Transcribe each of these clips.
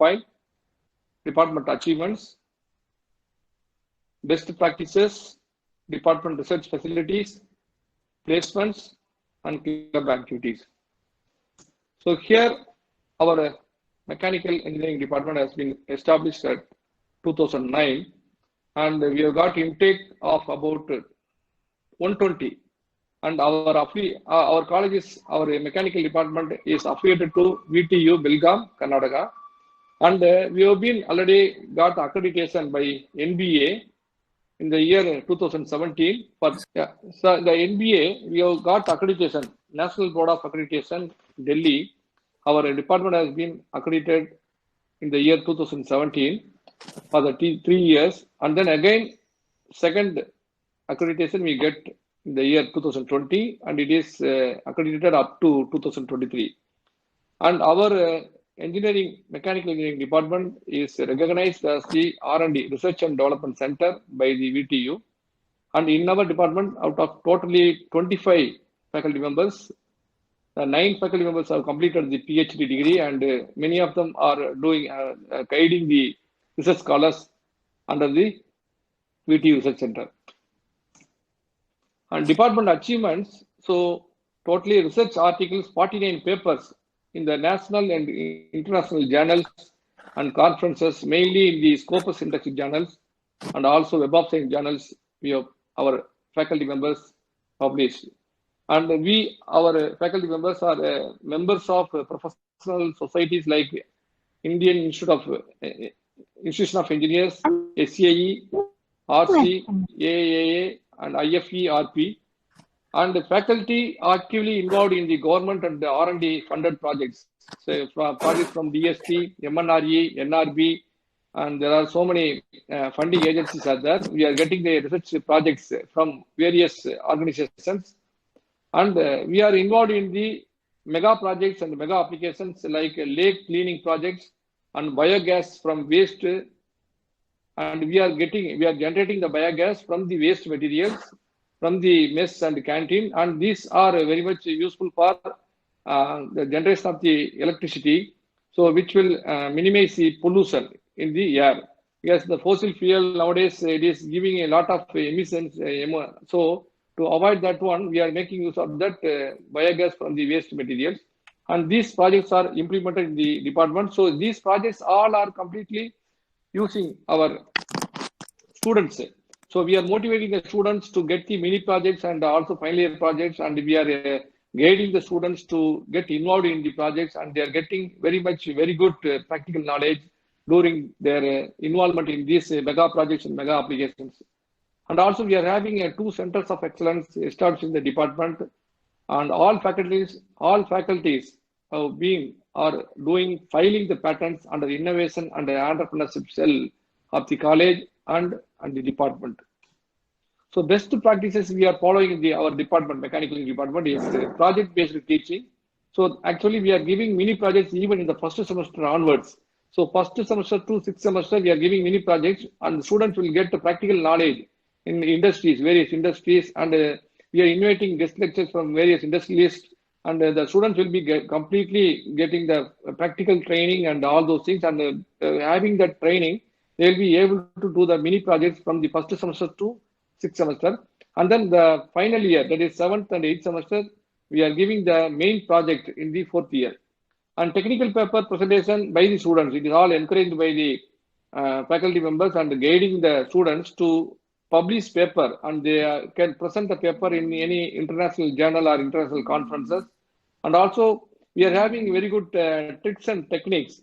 profile, department achievements, best practices, department research facilities, placements, and club activities. So here, our mechanical engineering department has been established at 2009, and we have got intake of about 120. And our college is, our mechanical department is affiliated to VTU Belgaum, Karnataka, and we have been already got accreditation by NBA in the year 2017. So the NBA, we have got accreditation, National Board of Accreditation, Delhi. Our department has been accredited in the year 2017 for the 3 years, and then again second accreditation we get in the year 2020, and it is accredited up to 2023. And our mechanical engineering department is recognized as the R&D, Research and Development Center, by the VTU. And in our department, out of totally 25 faculty members, 9 faculty members have completed the PhD degree, and many of them are doing guiding the research scholars under the VTU Research Center. And department achievements, so totally research articles, 49 papers in the national and international journals and conferences, mainly in the Scopus scientific journals and also Web of Science journals, our faculty members published. And our faculty members are members of professional societies like Indian Institution of Engineers, SCAE, RC, AAA, and IFE-RP. And the faculty are actively involved in the government and the R&D funded projects. So projects from DST, MNRE, NRB, and there are so many funding agencies are there. We are getting the research projects from various organizations. And we are involved in the mega projects and mega applications like lake cleaning projects and biogas from waste. And we are generating the biogas from the waste materials from the mess and canteen. And these are very much useful for the generation of the electricity, so which will minimize the pollution in the air. Because the fossil fuel nowadays, it is giving a lot of emissions. So to avoid that one, we are making use of that biogas from the waste materials. And these projects are implemented in the department. So these projects all are completely using our students. So we are motivating the students to get the mini projects and also final year projects, and we are guiding the students to get involved in the projects, and they are getting very good practical knowledge during their involvement in these mega projects and mega applications. And also we are having 2 centers of excellence established in the department, and all faculties have been are doing filing the patents under innovation and the entrepreneurship cell of the college and the department. So best practices we are following in our department, mechanical department, is project-based teaching. So actually we are giving mini projects even in the first semester onwards. So first semester to 6th semester, we are giving mini projects, and the students will get the practical knowledge in industries, various industries, and we are inviting guest lectures from various industrialists, and the students will be completely getting the practical training and all those things, and having that training, they will be able to do the mini projects from the first semester to 6th semester. And then the final year, that is 7th and 8th semester, we are giving the main project in the 4th year. And technical paper presentation by the students, it is all encouraged by the faculty members and guiding the students to publish paper, and they can present the paper in any international journal or international conferences. And also we are having very good tricks and techniques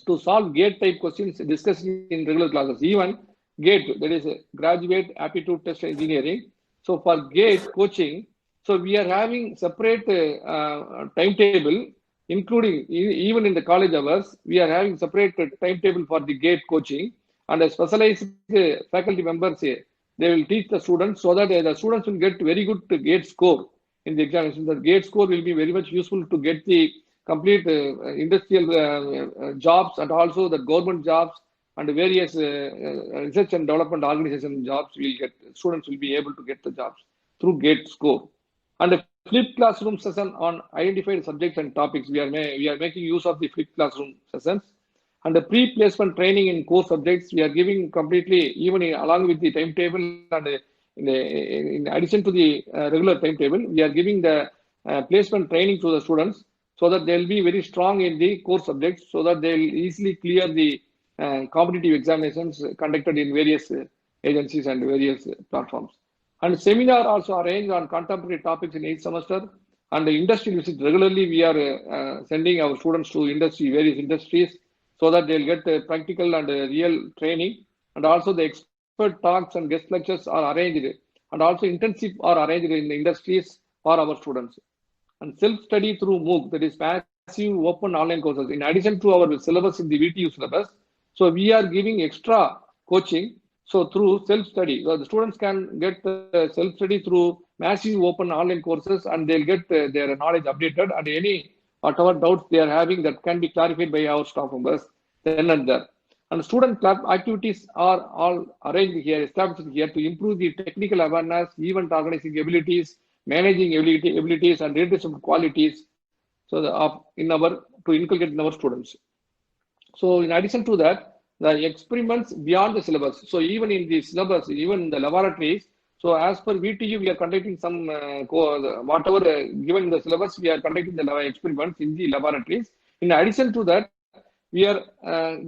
to solve GATE type questions discussed in regular classes. Even GATE, that is Graduate Aptitude Test Engineering. So for GATE coaching, so we are having separate timetable, including even in the college hours, we are having separate timetable for the GATE coaching, and a specialized faculty members, they will teach the students so that the students will get very good GATE score in the examination. The GATE score will be very much useful to get the complete industrial jobs, and also the government jobs and various research and development organization jobs. Students will be able to get the jobs through GATE score. And a flipped classroom session on identified subjects and topics. We are making use of the flipped classroom sessions. And the pre-placement training in core subjects, we are giving completely, even along with the timetable and in addition to the regular timetable, we are giving the placement training to the students so that they'll be very strong in the core subjects, so that they'll easily clear the competitive examinations conducted in various agencies and various platforms. And seminar also arranged on contemporary topics in each semester. And the industry visit regularly, we are sending our students to various industries, so that they'll get practical and real training. And also the expert talks and guest lectures are arranged, and also intensive are arranged in the industries for our students. And self-study through MOOC, that is massive open online courses. In addition to our syllabus in the VTU syllabus, so we are giving extra coaching. So through self-study, the students can get self-study through massive open online courses, and they'll get their knowledge updated, and any whatever doubts they are having, that can be clarified by our staff members then and there. And student club activities are all arranged here, established here to improve the technical awareness, event organizing abilities, managing abilities, and leadership qualities. So to inculcate in our students. So in addition to that, the experiments beyond the syllabus. So even in the syllabus, even in the laboratories, so as per VTU, we are conducting some whatever given in the syllabus, we are conducting the experiments in the laboratories. In addition to that, we are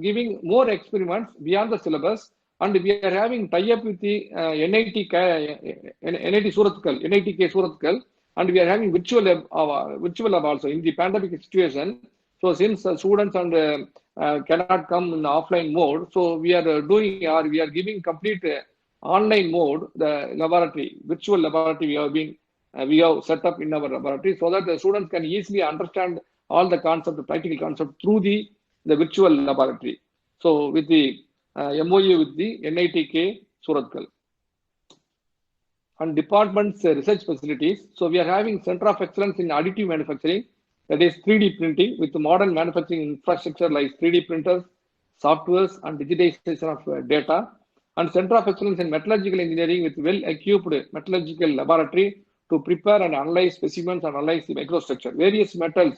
giving more experiments beyond the syllabus, and we are having tie-up with the NITK Surathkal, and we are having virtual lab also in the pandemic situation. So since students and cannot come in offline mode, so we are giving complete online mode, the laboratory, virtual laboratory we have set up in our laboratory, so that the students can easily understand all the concept, the practical concept through the virtual laboratory. So with the MOU with the NITK Surathkal. And department's research facilities. So we are having Center of Excellence in Additive Manufacturing, that is 3D printing, with modern manufacturing infrastructure like 3D printers, softwares, and digitization of data. And Center of Excellence in Metallurgical Engineering, with well-equipped metallurgical laboratory to prepare and analyze specimens and analyze the microstructure. Various metals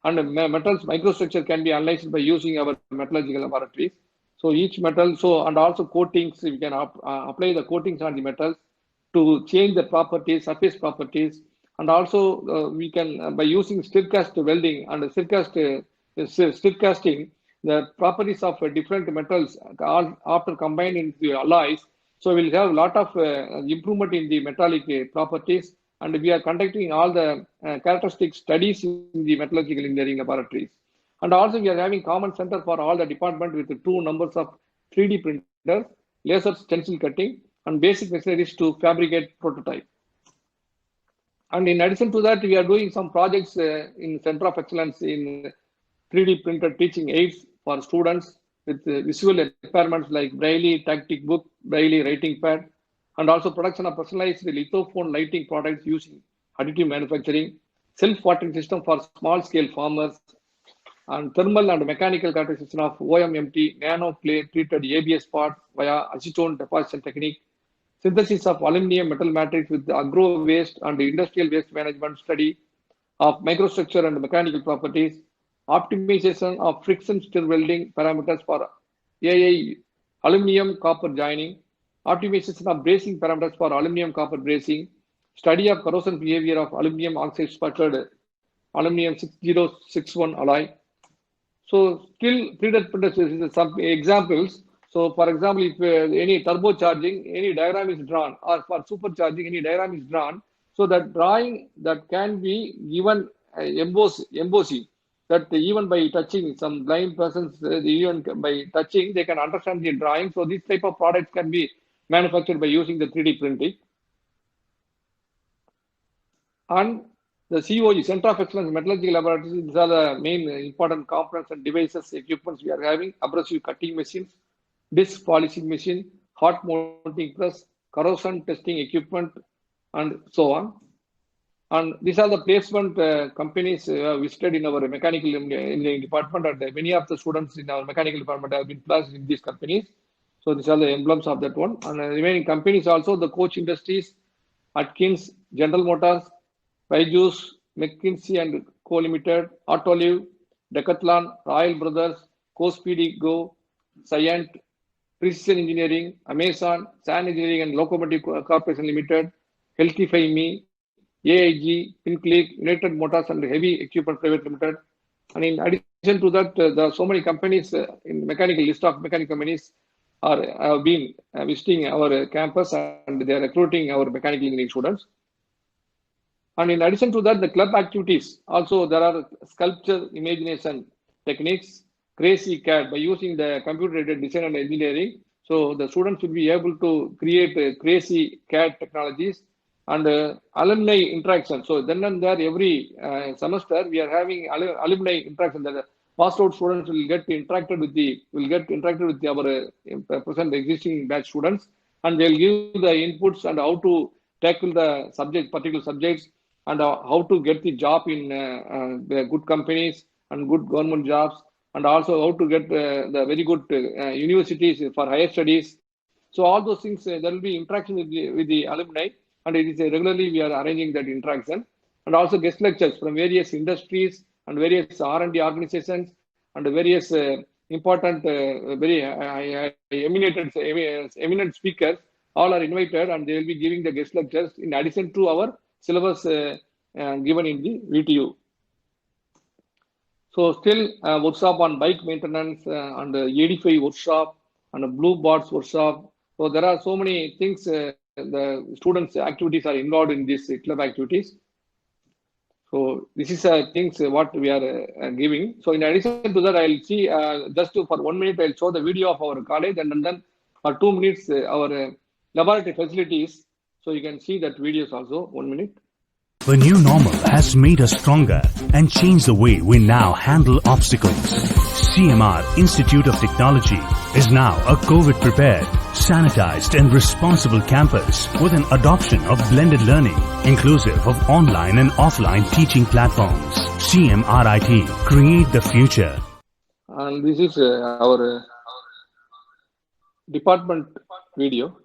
and metals microstructure can be analyzed by using our metallurgical laboratories. So each metal, and also coatings, we can apply the coatings on the metals to change the properties, surface properties. And also we can, by using stir cast welding and stir casting, the properties of different metals after combined into alloys. So we'll have a lot of improvement in the metallic properties, and we are conducting all the characteristic studies in the metallurgical engineering laboratories. And also we are having common center for all the department with 2 numbers of 3D printers, laser stencil cutting, and basic facilities to fabricate prototype. And in addition to that, we are doing some projects in Center of Excellence in 3D printed teaching aids for students with visual impairments like Braille tactic book, Braille writing pad, and also production of personalized lithophone lighting products using additive manufacturing, self-watering system for small-scale farmers, and thermal and mechanical characterization of OMMT nano clay treated ABS parts via acetone deposition technique, synthesis of aluminum metal matrix with agro waste and industrial waste management study of microstructure and mechanical properties, optimization of friction stir welding parameters for AI aluminum copper joining, optimization of bracing parameters for aluminum copper bracing, study of corrosion behavior of aluminum oxide sputtered aluminum 6061 alloy. So still 3D printers, some examples. So for example, if any turbocharging, any diagram is drawn, or for supercharging, any diagram is drawn, so that drawing that can be given embossing, that even by touching, some blind persons, even by touching, they can understand the drawing. So this type of products can be manufactured by using the 3D printing. And the COE, Center of Excellence Metallurgical Laboratories, these are the main important components and devices, equipments we are having: abrasive cutting machines, disc polishing machine, hot mounting press, corrosion testing equipment, and so on. And these are the placement companies visited in our mechanical engineering department, and many of the students in our mechanical department have been placed in these companies. So these are the emblems of that one. And the remaining companies also, the Koch Industries, Atkins, General Motors, Byju's, McKinsey and Co. Limited, Autoliv, Decathlon, Royal Brothers, CoSpeedy Go, Cyient, Precision Engineering, Amazon, San Engineering and Locomotive Corporation Limited, Healthify Me, AIG, PinClick, United Motors and Heavy Equipment Private Limited. And in addition to that, there are so many companies in mechanical list of mechanical companies have been visiting our campus and they are recruiting our mechanical engineering students. And in addition to that, the club activities, also there are sculpture imagination techniques, Crazy CAD by using the computer-aided design and engineering. So the students will be able to create Crazy CAD technologies and alumni interaction. So then and there, every semester we are having alumni interaction. That passed out students will get interacted with our present existing batch students, and they'll give the inputs and how to tackle the particular subjects, and how to get the job in the good companies and good government jobs, and also how to get the very good universities for higher studies. So all those things, there will be interaction with the alumni, and it is regularly we are arranging that interaction, and also guest lectures from various industries and various R&D organizations and various important, very eminent speakers. All are invited, and they will be giving the guest lectures in addition to our syllabus given in the VTU. So still workshop on bike maintenance and Edify workshop and Blue Bots workshop. So there are so many things. The students' activities are involved in these club activities. So this is things what we are giving. So in addition to that, I'll see just for 1 minute, I'll show the video of our college, and then for 2 minutes our laboratory facilities. So you can see that videos also. 1 minute. The new normal has made us stronger and changed the way we now handle obstacles. CMR Institute of Technology is now a COVID-prepared, sanitized and responsible campus with an adoption of blended learning, inclusive of online and offline teaching platforms. CMRIT, create the future. And this is our department video.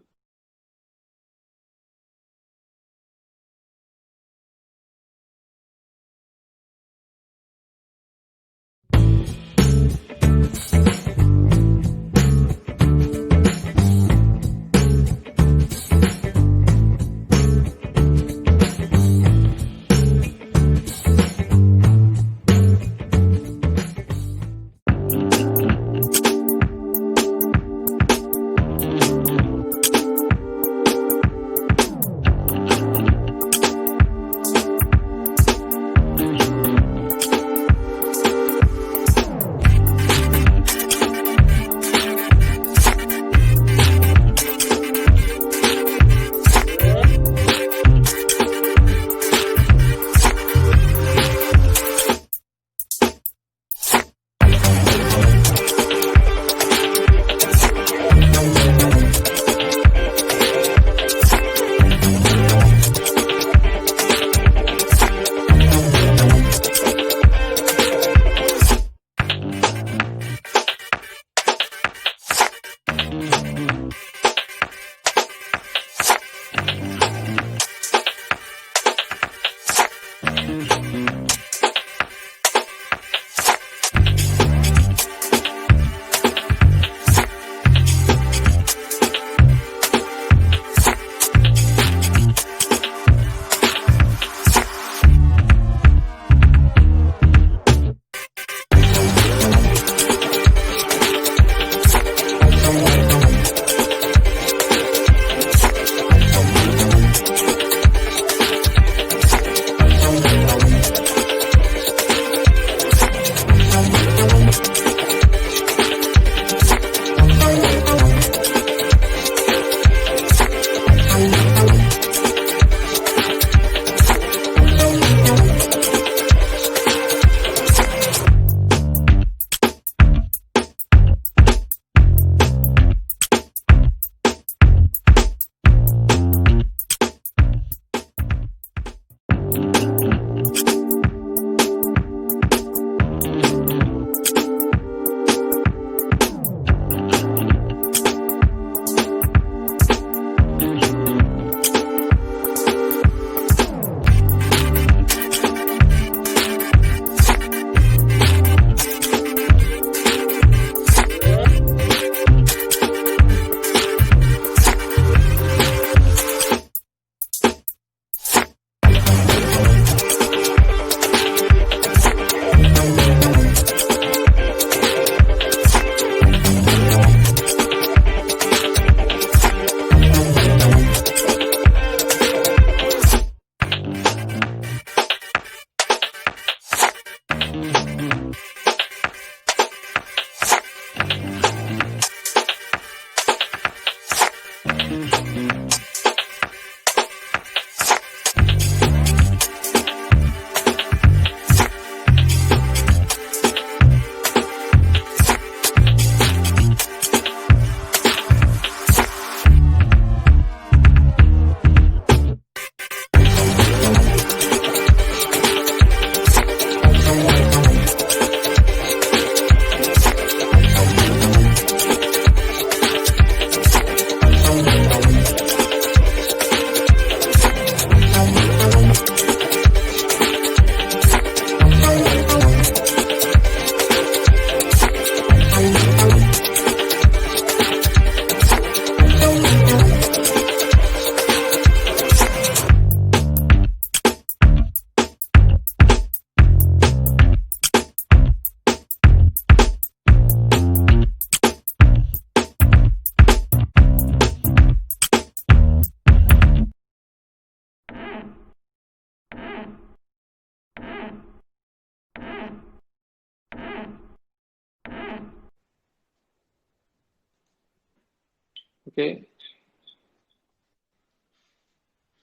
Okay.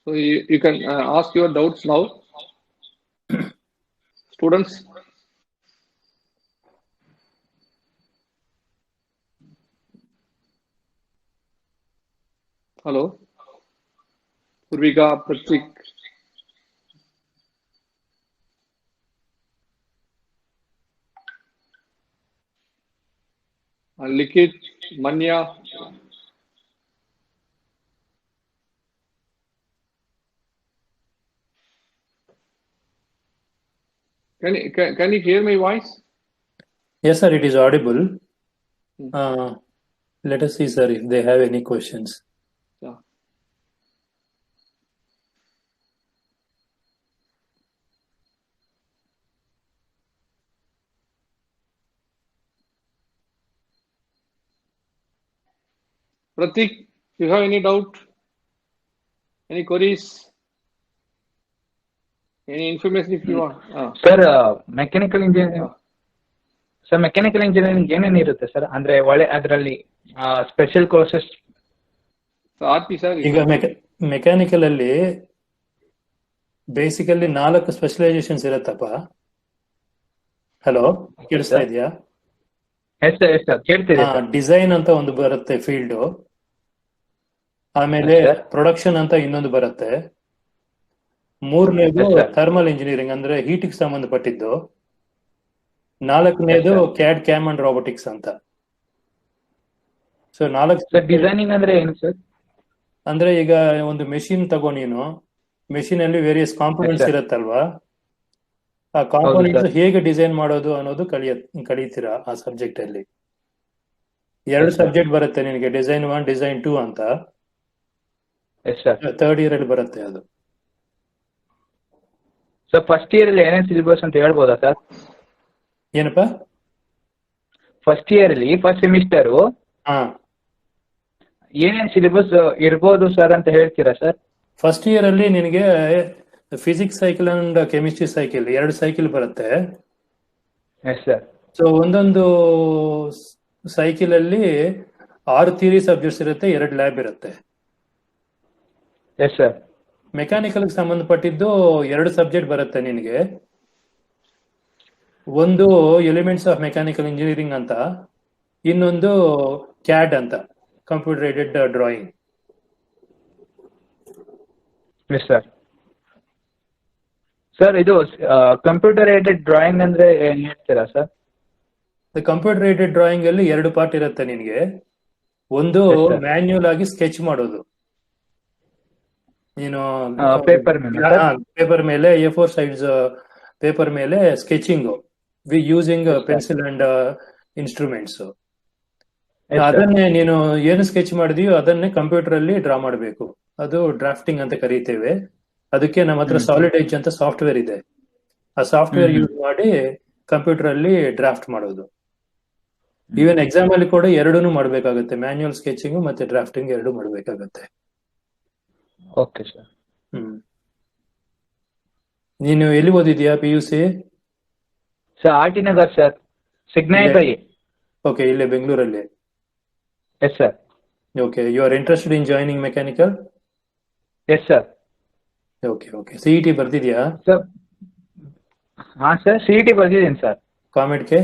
So you can ask your doubts now, students. Hello, Purvika, Pratik. Likit, Manya. Can you hear my voice? Yes, sir, it is audible. Let us see, sir, if they have any questions. Yeah. Pratik, you have any doubt? Any queries? Any information if you want? Sir, mechanical engineering sir, mechanical engineering ಏನೇನು ಇರುತ್ತೆ sir? ಅಂದ್ರೆ ಒಳ್ಳೆ ಅದರಲ್ಲಿ special courses. ಈಗ mechanical ಅಲ್ಲಿ basically 4 specialisations ಇರುತ್ತಪ್ಪ. Hello, ಕೇಳಿಸ್ತಾ ಇದೆಯಾ? Yes sir, ಕೇಳ್ತೀರಿ. ಡಿಸೈನ್ ಅಂತ ಒಂದು ಬರುತ್ತೆ ಫೀಲ್ಡ್, ಆಮೇಲೆ ಪ್ರೊಡಕ್ಷನ್ ಅಂತ ಇನ್ನೊಂದು ಬರುತ್ತೆ, ಮೂರನೇದು ಥರ್ಮಲ್ ಇಂಜಿನಿಯರಿಂಗ್ ಅಂದ್ರೆ ಹೀಟಿಗೆ ಸಂಬಂಧಪಟ್ಟಿದ್ದು, ನಾಲ್ಕನೇದು ಕ್ಯಾಡ್ ಕ್ಯಾಮ್ ಅಂಡ್ ರೋಬೋಟಿಕ್ಸ್ ಅಂತ. ಸೊ 4 ಡಿಸೈನಿಂಗ್ ಅಂದ್ರೆ ಏನು ಸರ್? ಅಂದ್ರೆ ಈಗ ಒಂದು ಮೆಷಿನ್ ತಗೋ, ನೀನು ಮೆಷಿನ್ ಅಲ್ಲಿ ವೇರಿಯಸ್ ಕಾಂಪೋನೆಂಟ್ಸ್ ಇರುತ್ತಲ್ವಾ, ಆ ಕಾಂಪೋನೆಂಟ್ಸ್ ಹೇಗೆ ಡಿಸೈನ್ ಮಾಡೋದು ಅನ್ನೋದು ಕಲಿತೀರಾ ಆ ಸಬ್ಜೆಕ್ಟ್ ಅಲ್ಲಿ. 2 ಸಬ್ಜೆಕ್ಟ್ ಬರುತ್ತೆ ನಿನಗೆ, ಡಿಸೈನ್ 1, ಡಿಸೈನ್ 2 ಅಂತ. ಥರ್ಡ್ ಇಯರ್ ಅಲ್ಲಿ ಬರುತ್ತೆ ಅದು. ಸೊ ಫಸ್ಟ್ ಇಯರ್ ಅಲ್ಲಿ ಏನೇನು ಸಿಲೆಬಸ್ ಅಂತ ಹೇಳ್ಬೋದಾ ಸರ್? ಏನಪ್ಪ? ಫಸ್ಟ್ ಇಯರ್ ಅಲ್ಲಿ ಫಸ್ಟ್ ಸೆಮಿಸ್ಟರ್ ಏನೇನು ಸಿಲೆಬಸ್ ಇರ್ಬೋದು ಸರ್ ಅಂತ ಹೇಳ್ತೀರಾ ಸರ್? ಫಸ್ಟ್ ಇಯರ್ ಅಲ್ಲಿ ನಿನಗೆ physics cycle and chemistry cycle 2 cycle ಬರುತ್ತೆ. ಸೊ ಒಂದೊಂದು ಸೈಕಲ್ ಅಲ್ಲಿ 6 ಥಿಯರಿ ಸಬ್ಜೆಕ್ಟ್ಸ್ ಇರುತ್ತೆ, 2 ಲ್ಯಾಬ್ ಇರುತ್ತೆ. Yes sir. ಮೆಕ್ಯಾನಿಕಲ್ ಸಂಬಂಧಪಟ್ಟಿದ್ದು 2 ಸಬ್ಜೆಕ್ಟ್ ಬರುತ್ತೆ ನಿನಗೆ. ಒಂದು ಎಲಿಮೆಂಟ್ಸ್ ಆಫ್ ಮೆಕ್ಯಾನಿಕಲ್ ಇಂಜಿನಿಯರಿಂಗ್ ಅಂತ, ಇನ್ನೊಂದು ಕ್ಯಾಡ್ ಅಂತ, computer aided drawing. Yes sir. Sir, ಇದು ಕಂಪ್ಯೂಟರ್ ಏಡೆಡ್ ಡ್ರಾಯಿಂಗ್ ಅಂದ್ರೆ ಏನ್ ಹೇಳ್ತೀರಾ ಸರ್? ಕಂಪ್ಯೂಟರ್ ಏಡೆಡ್ ಡ್ರಾಯಿಂಗ್ ಅಲ್ಲಿ 2 ಪಾರ್ಟ್ ಇರುತ್ತೆ ನಿನಗೆ. ಒಂದು ಮ್ಯಾನ್ಯುಯಲ್ ಆಗಿ ಸ್ಕೆಚ್ ಮಾಡೋದು, ನೀನು ಪೇಪರ್ ಮೇಲೆ A4 ಸೈಡ್ಸ್ ಪೇಪರ್ ಮೇಲೆ sketching using pencil and instruments. ಅದನ್ನೇ ನೀನು ಏನು ಸ್ಕೆಚ್ ಮಾಡಿದೀಯೋ ಅದನ್ನೇ ಕಂಪ್ಯೂಟರ್ ಅಲ್ಲಿ ಡ್ರಾ ಮಾಡಬೇಕು. ಅದು ಡ್ರಾಫ್ಟಿಂಗ್ ಅಂತ ಕರೀತೇವೆ. ಅದಕ್ಕೆ ನಮ್ಮ ಹತ್ರ ಸಾಲಿಡ್ ಎಡ್ಜ್ ಅಂತ ಸಾಫ್ಟ್ವೇರ್ ಇದೆ. ಆ ಸಾಫ್ಟ್ವೇರ್ ಯೂಸ್ ಮಾಡಿ ಕಂಪ್ಯೂಟರ್ ಅಲ್ಲಿ ಡ್ರಾಫ್ಟ್ ಮಾಡೋದು. ಈವನ್ ಎಕ್ಸಾಮ್ ಅಲ್ಲಿ ಕೂಡ 2 ಮಾಡ್ಬೇಕಾಗತ್ತೆ, ಮ್ಯಾನ್ಯುಯಲ್ ಸ್ಕೆಚಿಂಗ್ ಮತ್ತೆ ಡ್ರಾಫ್ಟಿಂಗ್ 2 ಮಾಡ್ಬೇಕಾಗತ್ತೆ. Okay sir. ನೀನು ಎಲ್ಲಿ ಓದಿದ್ಯಾ PUC? Sir, RT Nagar sir, ಸಿಗ್ನಾಯಿ. ಓಕೆ, ಇಲ್ಲೇ ಬೆಂಗಳೂರಲ್ಲಿ. Yes sir. Okay, you are interested in joining mechanical? Yes sir. Okay okay. CET ಬರ್ದಿದ್ಯಾ? ಸರ್, ಹಾ ಸರ್, CET ಬರ್ದಿದ್ದೀನಿ ಸರ್. ಕಾಮೆಡ್ಗೆ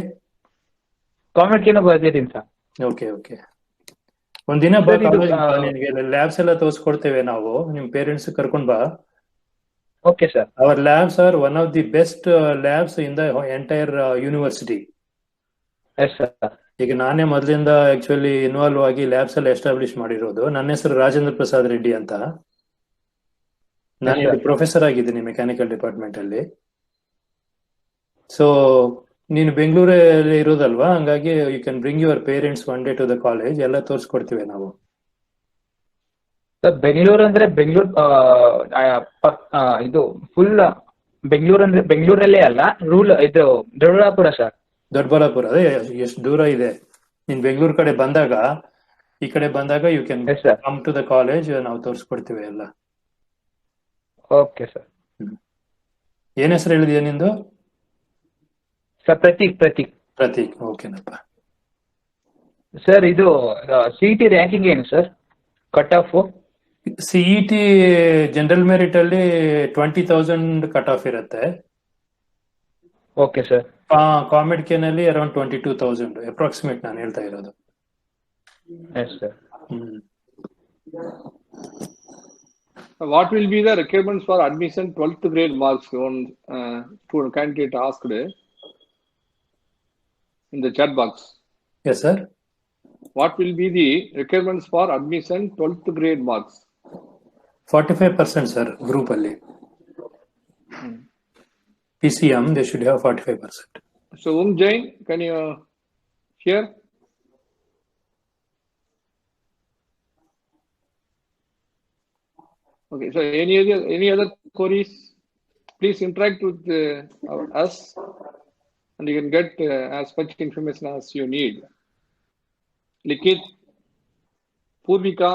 ಬರ್ದಿದ್ದೀನಿ ಸರ್. Okay okay. ಒಂದಿನ ನಿನಗೆ ಲ್ಯಾಬ್ಸ್ ಎಲ್ಲ ತೋರಿಸ್ಕೊಡ್ತೇವೆ ನಾವು, ನಿಮ್ ಪೇರೆಂಟ್ಸ್ ಕರ್ಕೊಂಡ್ ಬಾ. Okay sir. Our labs are one of the best labs in the entire university. Yes sir. ಈಗ ನಾನೇ ಮೊದಲಿಂದ ಆಕ್ಚುಲಿ ಇನ್ವಾಲ್ವ್ ಆಗಿ ಲ್ಯಾಬ್ಸ್ ಎಲ್ಲ ಎಸ್ಟಾಬ್ಲಿಷ್ ಮಾಡಿರೋದು. ನನ್ನ ಹೆಸರು ರಾಜೇಂದ್ರ ಪ್ರಸಾದ್ ರೆಡ್ಡಿ ಅಂತ. ನಾನು ಪ್ರೊಫೆಸರ್ ಆಗಿದ್ದೀನಿ ಮೆಕ್ಯಾನಿಕಲ್ ಡಿಪಾರ್ಟ್ಮೆಂಟ್ ಅಲ್ಲಿ. ಸೊ ನೀನು ಬೆಂಗಳೂರಲ್ಲಿ ಇರೋದಲ್ವಾ, ಹಂಗಾಗಿ you can bring your parents one day to the college, ಎಲ್ಲ ತೋರಿಸ್ಕೊಡ್ತೀವಿ ನಾವು. ಬೆಂಗಳೂರು ಅಂದ್ರೆ ಇದು ಫುಲ್ ಬೆಂಗಳೂರು ಅಂದ್ರೆ ಬೆಂಗಳೂರಲ್ಲೇ ಅಲ್ಲ, ಇದು ದೊಡ್ಡಬಳ್ಳಾಪುರ ಸರ್. ದೊಡ್ಡಬಳ್ಳಾಪುರ ಅದೇ ಎಷ್ಟು ದೂರ ಇದೆ. ನೀನ್ ಬೆಂಗಳೂರು ಕಡೆ ಬಂದಾಗ, ಈ ಕಡೆ ಬಂದಾಗ you can come to the college, ನಾವು ತೋರಿಸ್ಕೊಡ್ತೀವಿ ಎಲ್ಲ. Okay sir. ಏನ್ ಹೆಸರು ಹೇಳಿದ್ಯಾ ನಿಂದು? ಸರ್, ಪ್ರತೀಕ್. ಓಕೆನಪ್ಪ. ಸರ್, ಇದು CET ರ್ಯಾಂಕಿಂಗ್ ಏನು sir? Cut off CET general merit ಅಲ್ಲಿ 20,000 ಕಟ್ ಆಫ್ ಇರುತ್ತೆ. Okay sir. ಕಾಮೆಡ್ ಕೆ ನಲ್ಲಿ ಅರೌಂಡ್ 22,000 ಅಪ್ರಾಕ್ಸಿಮೇಟ್ ನಾನು ಹೇಳ್ತಾ ಇರೋದು. Yes sir. What will be the requirements for admission 12th grade marks? One student candidate asked in the chat box. Yes, sir. What will be the requirements for admission 12th grade marks? 45%, sir, group ಅಲ್ಲಿ. PCM, they should have 45%. So, Jain, can you hear? Okay, so any other queries? Please interact with us, and you can get as much information as you need. Likit, Purvika,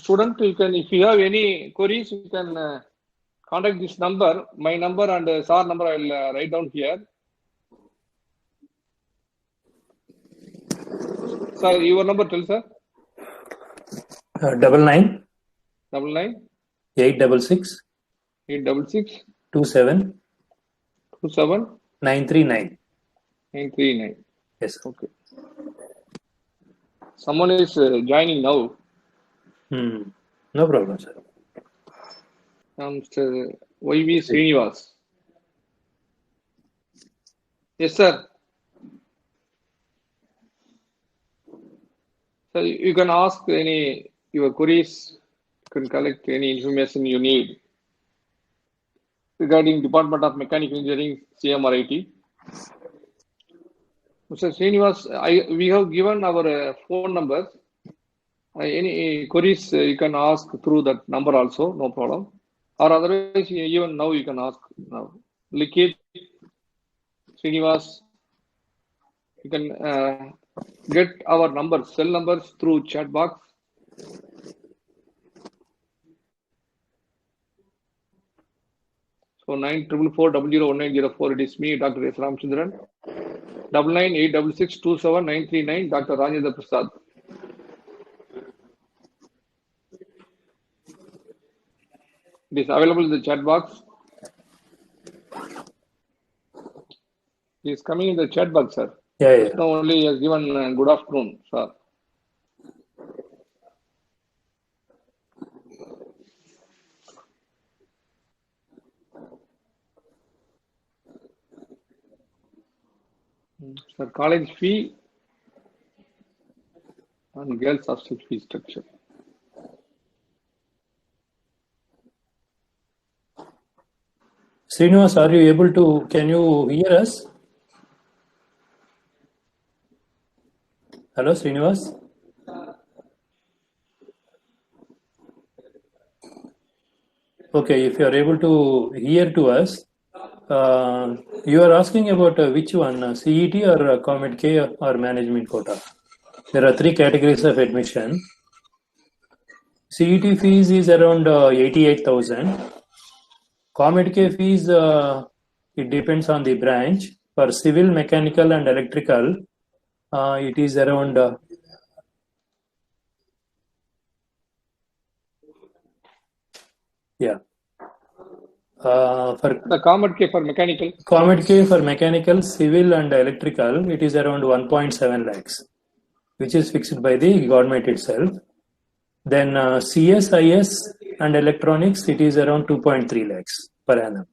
student, you can, if you have any queries, you can contact this number, my number and SAR number. I will write down here. Sir, your number, tell sir. 99 866 27 939. 939. Yes. Okay. Someone is joining now. No problem, sir. Mr. YV Srinivas. Yes, sir. So you can ask any your queries. You can collect any information you need regarding Department of Mechanical Engineering, CMRIT. Mr. Srinivas, we have given our phone numbers. Any queries you can ask through that number also, no problem. Or otherwise, even now you can ask now. Likit, Srinivas, you can get our numbers, cell numbers through chat box. So 9444001904, it is me, Dr. S. Ramchandran. 9986627939, Dr. Rajendra Prasad. It is available in the chat box. He is coming in the chat box, sir. Yeah. Now only he has given good afternoon, sir. Sir, college fee and girls hostel fee structure. Srinivas, are you able to, can you hear us? Hello, Srinivas? Okay, if you are able to hear to us, you are asking about which one, CET or Comet K or management quota? There are three categories of admission. CET fees is around 88,000. Comet K fees, it depends on the branch. For civil, mechanical and electrical, it is around for the Comet K for mechanical. Comet K for mechanical, civil and electrical, it is around 1.7 lakhs, which is fixed by the government itself. Then CSIS and electronics, it is around 2.3 lakhs per annum.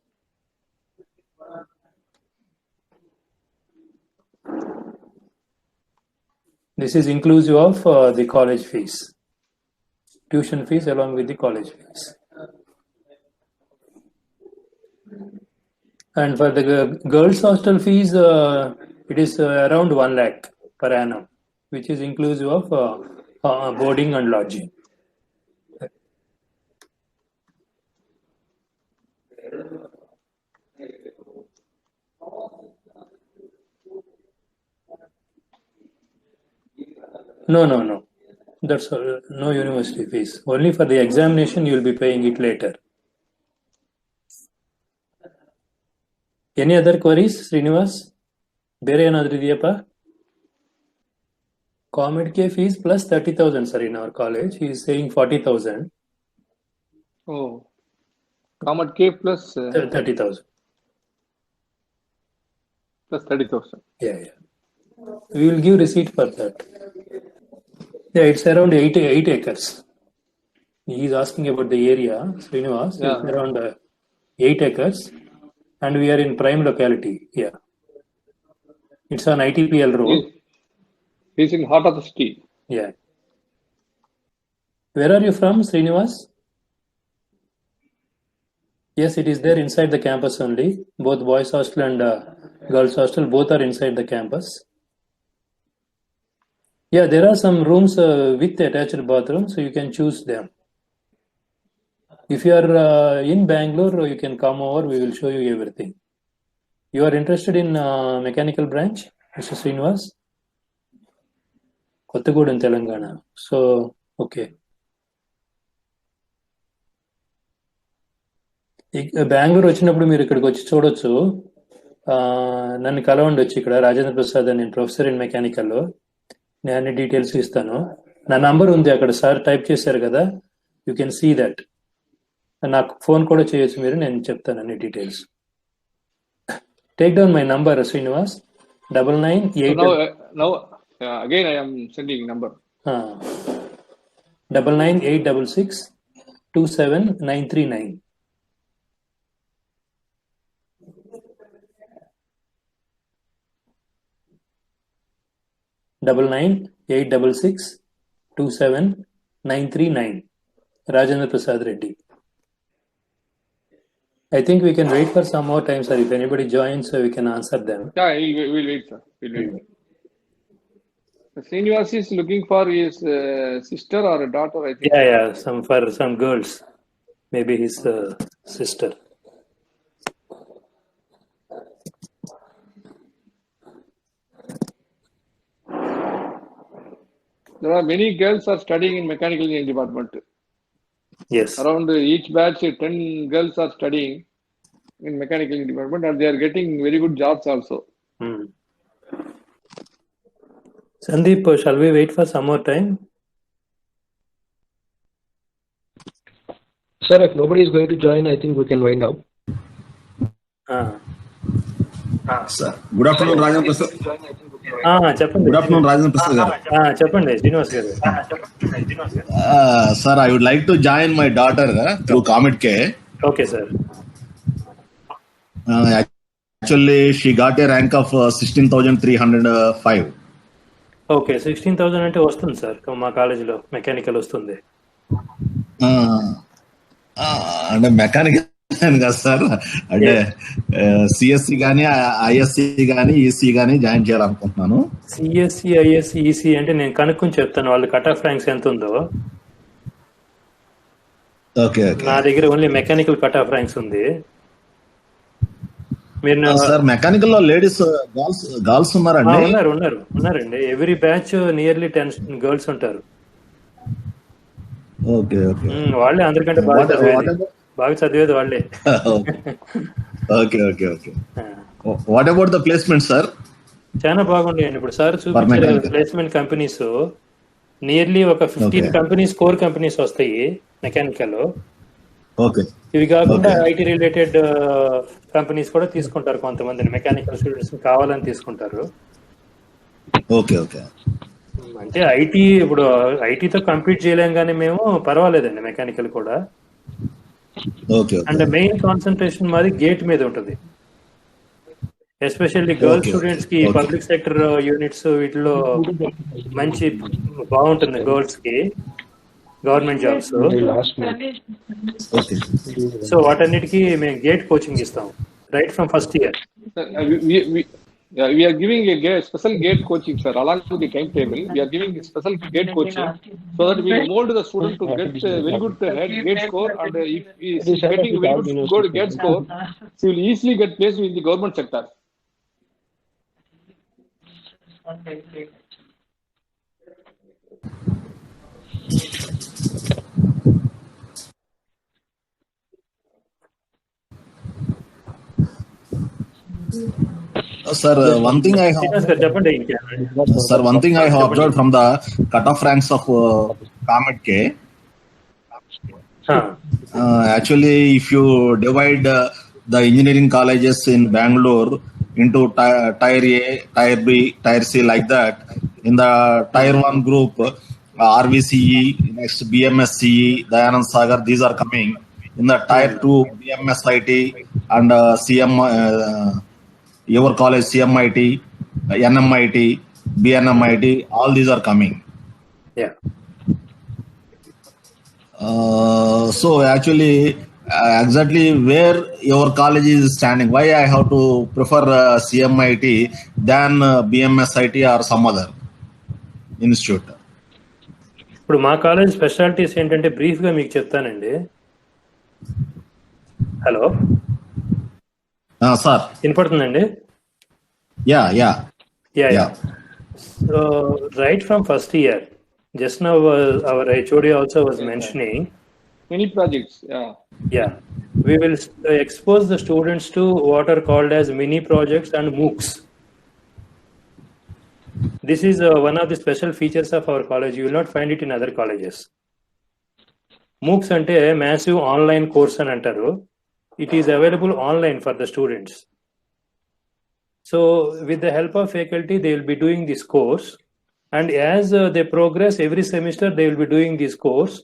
This is inclusive of the college fees, tuition fees along with the college fees. And for the girls' hostel fees, it is around 1 lakh per annum, which is inclusive of boarding and lodging. No. That's no university fees. Only for the examination, you will be paying it later. Any other queries, Srinivas? ಬೇರೆ ಏನಾದರೂ ಇದೆಯಪ್ಪ? Comet K fees plus 30,000, sir, in our college. He is saying 40,000. Oh, Comet K plus 30,000. plus 30,000. Yeah. We will give receipt for that. Yeah, it's around 8 acres. He is asking about the area, Srinivas. Yeah. It's around 8 acres. And we are in prime locality. Yeah. It's on ITPL road. He's in heart of the city. Yeah. Where are you from, Srinivas? Yes, it is there inside the campus only. Both boys hostel and girls hostel, both are inside the campus. Yeah, there are some rooms with attached bathroom, so you can choose them. If you are in Bangalore, you can come over, we will show you everything. You are interested in mechanical branch, Mr. Srinivas? Kottagudem, Telangana. So, okay. Bengaluru వచ్చినప్పుడు మీరు ఇక్కడికి వచ్చి చూడొచ్చు. నన్ను కలవండి వచ్చి ఇక్కడ. రాజేంద్ర ప్రసాద్ అని, నేను ప్రొఫెసర్ ఇన్ మెకానికల్. నేను అన్ని డీటెయిల్స్ ఇస్తాను. నా నంబర్ ఉంది అక్కడ, సార్ టైప్ చేశారు కదా, యూ కెన్ సీ దట్. నాకు ఫోన్ కూడా చేయొచ్చు మీరు, నేను చెప్తాను అన్ని details. Take down my number, Srinivas. 9988. Now again I am sending number. 9986 27939. 9986 27939. Rajendra Prasad Reddy. I think we can wait for some more time, sir. If anybody joins, we can answer them. Yeah, we'll wait, sir. We'll wait. Srinivas is looking for his sister or a daughter, I think. Yeah, for some girls. Maybe his sister. There are many girls are studying in mechanical engineering department. Yes. Around each batch, 10 girls are studying in mechanical engineering department, and they are getting very good jobs also. Sandeep, shall we wait for some more time? Sir, if nobody is going to join, I think we can wind up. Sir, good afternoon, Rajendra Prasad. చెప్పండి. Good afternoon, Rajendra Prasad garu. చెప్పండి శ్రీనివాస్ గారు. Sir, I would like to join my daughter through Comet K. Okay, sir. Actually, she got a rank of 16,305. Okay, 16,000 అంటే వస్తుంది sir. మా కాలేజీలో mechanical వస్తుంది. అంటే mechanical కదా సార్, అంటే సిఎస్సి కానీ ఐఎస్సి కానీ ఈసీ కానీ జాయిన్ చేయాలనుకుంటున్నాను. సిఎస్సి ఐఎస్సి ఈసీ అంటే నేను కనుక్కొని చెప్తాను వాళ్ళ కట్ ఆఫ్ ర్యాంక్స్ ఎంత ఉందో. ఓకే, నా దగ్గర only mechanical cut off ranks ఉంది. మీరు సార్ మెకానికల్ లో లేడీస్ గర్ల్స్ ఉన్నారండి? ఉన్నారండి. ఎవ్రీ బ్యాచ్ నియర్లీ 10 గర్ల్స్ ఉంటారు. ఓకే, వాళ్ళే అందరికంటే బాగా చదివేది వాళ్ళే. Okay. What about the placement sir? చాలా బాగుంటాయండి. ఇప్పుడు సార్ చూపించిన ప్లేస్మెంట్ కంపెనీస్ నియర్లీ ఒక 15 కంపెనీస్, కోర్ కంపెనీస్ వస్తాయి మెకానికల్. ఓకే. ఇవి కాకుండా ఐటీ రిలేటెడ్ కంపెనీస్ కూడా తీసుకుంటారు కొంతమందిని. మెకానికల్ స్టూడెంట్స్ కావాలని తీసుకుంటారు. ఓకే. అంటే ఐటీ ఇప్పుడు ఐటీతో కంపీట్ చేయలేం, కానీ మేము పర్వాలేదండి మెకానికల్ కూడా. అండ్ మెయిన్ కాన్సన్ట్రేషన్ మాది గేట్ మీద ఉంటుంది. ఎస్పెషల్లీ గర్ల్స్ స్టూడెంట్స్ కి పబ్లిక్ సెక్టర్ యూనిట్స్ వీటిలో మంచి బాగుంటుంది. గర్ల్స్ కి గవర్నమెంట్ జాబ్స్. సో వాటన్నిటికీ మేము గేట్ కోచింగ్ ఇస్తాం right from first year. We are giving a special gate coaching, sir. Along with the timetable, we are giving a special gate coaching so that we mold the student to get very good gate score, and if he is getting very good gate score, he will easily get placed in the government sector. Sir, one thing I Srinivas have, గారు చెప్పండి ఇంకా. sir, one thing I have observed from the cutoff ranks of Comet K. Actually, if you divide the engineering colleges in Bangalore into tier A, tier B, tier C, like that, in the tier 1 group, RVCE, next BMSCE, Dayanand Sagar, these are coming. In the tier 2, BMSIT and CM, your college, CMIT, NMIT, BNMIT, all these are coming. Yeah. So actually, exactly where your college is standing, why I have to prefer CMIT than BMSIT or some other institute? ఇప్పుడు మా college specialities ఏంటంటే brief గా మీకు చెప్తానండి. Hello sir వినపడుతుందండి? Yeah. So right from first year, just now our HOD also was mentioning, Many projects. yeah, we will expose the students to what are called as mini projects and MOOCs. This is one of the special features of our college. You will not find it in other colleges. MOOCs ante massive online course అని అంటారు. It is available online for the students. So with the help of faculty, they will be doing this course, and as they progress every semester, they will be doing this course,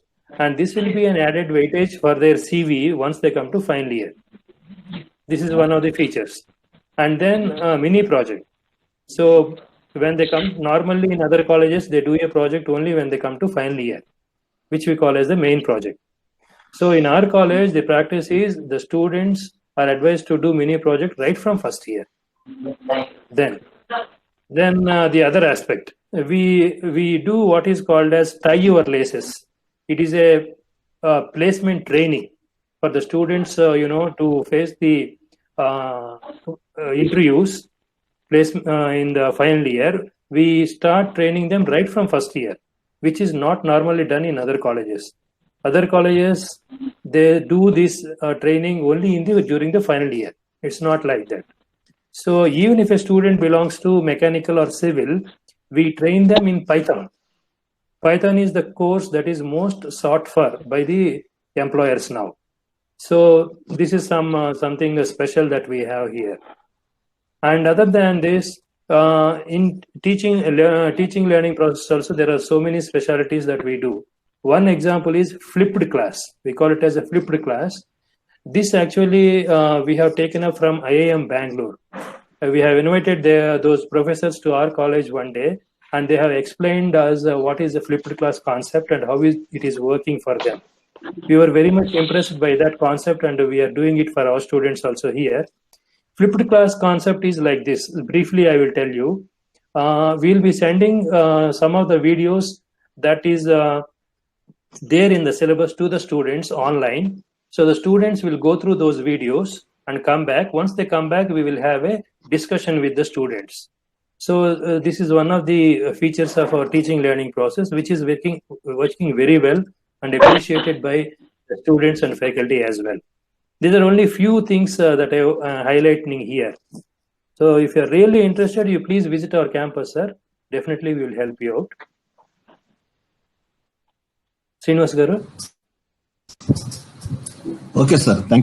and this will be an added weightage for their CV once they come to final year. This is one of the features. And then mini project. So when they come, normally in other colleges, they do a project only when they come to final year, which we call as the main project. So in our college, the practice is the students are advised to do mini project right from first year. Then the other aspect, we do what is called as tie your laces. It is a placement training for the students, to face the interviews in the final year. We start training them right from first year, which is not normally done in other colleges. Other colleges, they do this training only during the final year. It's not like that. So even if a student belongs to mechanical or civil, we train them in Python. Python is the course that is most sought for by the employers now. So this is something special that we have here. And other than this, in teaching learning process also, there are so many specialties that we do. One example is flipped class. We call it as a flipped class. This actually we have taken up from IIM Bangalore. We have invited those professors to our college one day, and they have explained us what is the flipped class concept and how it is working for them. We were very much impressed by that concept, and we are doing it for our students also here. Flipped class concept is like this. Briefly, I will tell you. We'll be sending some of the videos that is there in the syllabus to the students online. So the students will go through those videos and come back. Once they come back, we will have a discussion with the students. So this is one of the features of our teaching learning process, which is working very well and appreciated by the students and faculty as well. These are only few things that I am highlighting here. So if you are really interested, you please visit our campus, sir. Definitely we will help you out. Srinivas garu. Okay, sir. Thank you.